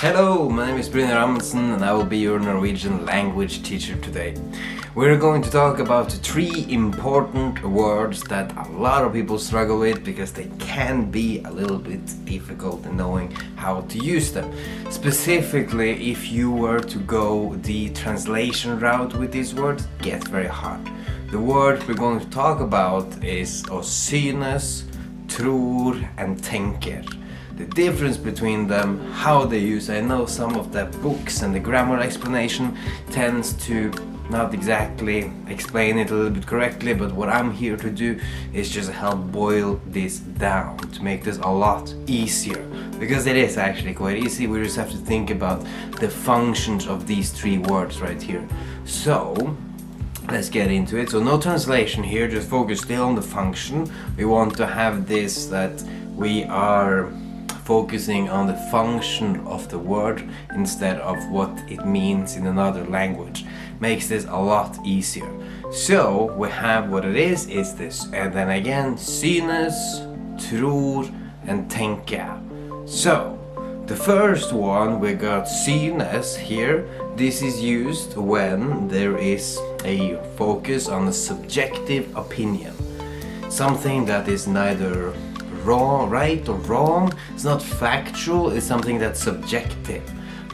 Hello, my name is Brynjar Amundsen and I will be your Norwegian language teacher today. We're going to talk about 3 important words that a lot of people struggle with because they can be a little bit difficult in knowing how to use them. Specifically, if you were to go the translation route with these words, it gets very hard. The word we're going to talk about is SYNES TROR and TENKER. The difference between them, how they use. I know some of the books and the grammar explanation tends to not exactly explain it a little bit correctly, but what I'm here to do is just help boil this down to make this a lot easier, because it is actually quite easy. We just have to think about the functions of these 3 words right here. So let's get into it. So no translation here, just focus still on the function. We want to have this that we are focusing on the function of the word instead of what it means in another language. Makes this a lot easier. So we have what it is this, and then again SYNES, TROR and TENKER. So the first one, we got SYNES here. This is used when there is a focus on a subjective opinion, something that is neither right or wrong. It's not factual, it's something that's subjective.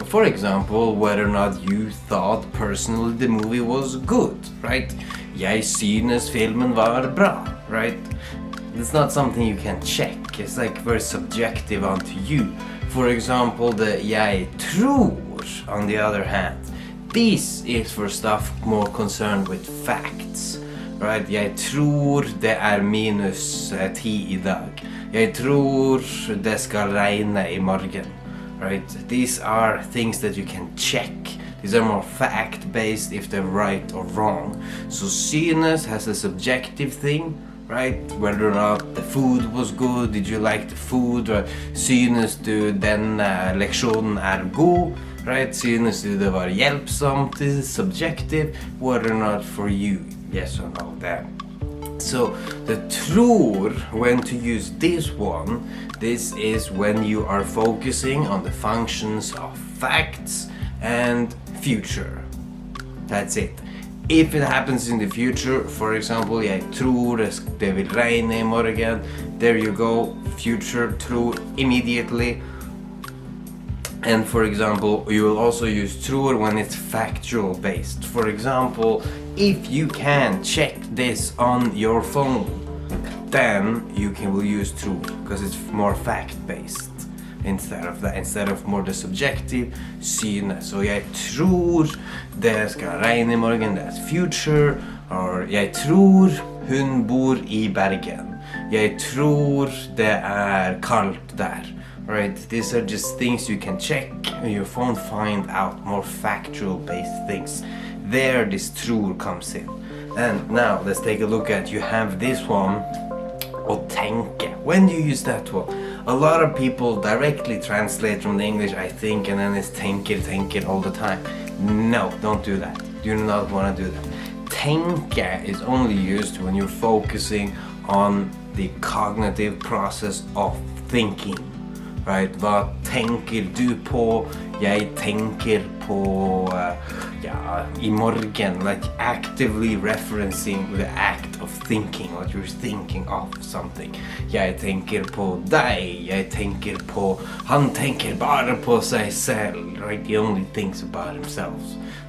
For example, whether or not you thought personally the movie was good, right? Jeg synes filmen var bra, right? It's not something you can check. It's like very subjective onto you. For example, the jeg tror, on the other hand, this is for stuff more concerned with facts, right? Jeg tror det -10 i dag. Jeg tror det skal regne i morgen, right? These are things that you can check. These are more fact-based if they're right or wrong. So SYNES has a subjective thing, right? Whether or not the food was good, did you like the food? Or synes du den leksjonen god? Right? Synes du det var hjelpsomt? This is subjective. Whether or not for you, yes or no, there. So the tror, when to use this one, this is when you are focusing on the functions of facts and future. That's it. If it happens in the future, for example, jeg tror det vil regne i morgen, there you go, future tror immediately. And for example, you will also use tror when it's factual based. For example, if you can check this on your phone, then will use true, because it's more fact based instead of more the subjective SYNES. Så jeg tror det skal regne i morgen, that's future. Or jeg tror hun bor i Bergen. Jeg tror det kaldt der. Right, these are just things you can check on your phone, find out more factual based things. There this tror comes in. And now let's take a look at, you have this one, å tenke. When do you use that one? A lot of people directly translate from the English, I think, and then it's tenker all the time. No, don't do that. You do not want to do that. Tenke is only used when you're focusing on the cognitive process of thinking. Right, hva tenker du på? Jeg tenker på i morgen, like actively referencing the act of thinking, what you're thinking of something. Jeg tenker på deg, jeg tenker på, han tenker bare på seg selv, right? He only thinks about himself.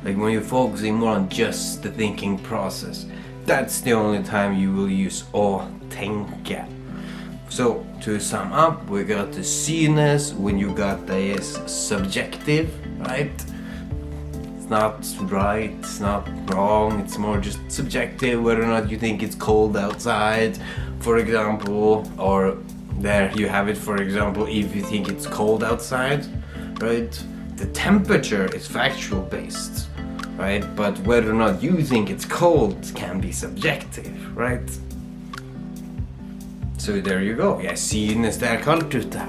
Like when you're focusing more on just the thinking process, that's the only time you will use å tenke. So to sum up, we got the SYNES when you got the subjective, right? It's not right, it's not wrong, it's more just subjective, whether or not you think it's cold outside, for example, or there you have it, for example, if you think it's cold outside, right? The temperature is factual based, right? But whether or not you think it's cold can be subjective, right? So there you go. Jeg synes det kaldt ute.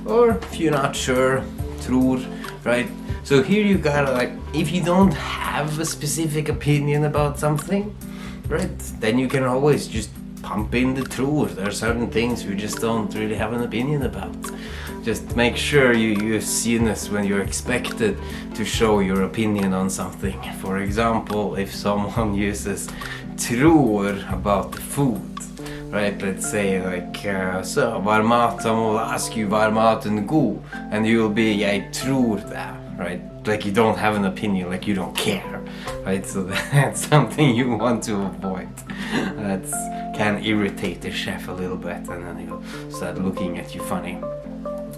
Or if you're not sure, tror, right? So here you gotta, like, if you don't have a specific opinion about something, right? Then you can always just pump in the tror. There are certain things you just don't really have an opinion about. Just make sure you use synes when you're expected to show your opinion on something. For example, if someone uses tror about the food, right? Let's say like, så var maten, someone will ask you var maten god, and you'll be, jag tror det, right? Like you don't have an opinion, like you don't care, right? So that's something you want to avoid. That can irritate the chef a little bit, and then he'll start looking at you funny.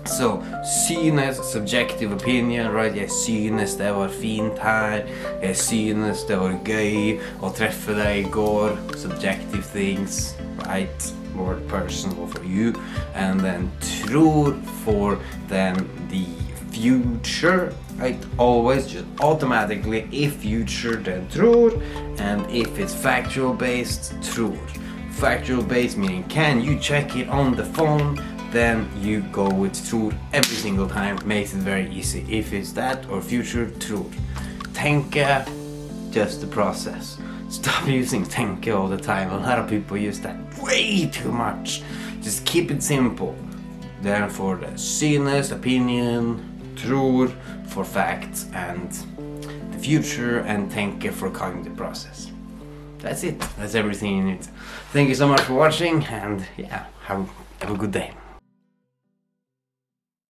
So, synes, subjective opinion, right? Jeg synes det var fint her. Jeg synes det var gøy å treffe deg I går. Subjective things, right? More personal for you. And then tror for then the future, right? Always just automatically, if future then tror, and if it's factual based, tror. Factual based meaning can you check it on the phone? Then you go with tror every single time, makes it very easy. If it's that or future, tror. Tänka, just the process. Stop using tänka all the time. A lot of people use that way too much. Just keep it simple. Then for the synes, opinion, tror for facts, and the future, and tänka for cognitive process. That's it. That's everything you need. Thank you so much for watching, and yeah, have a good day.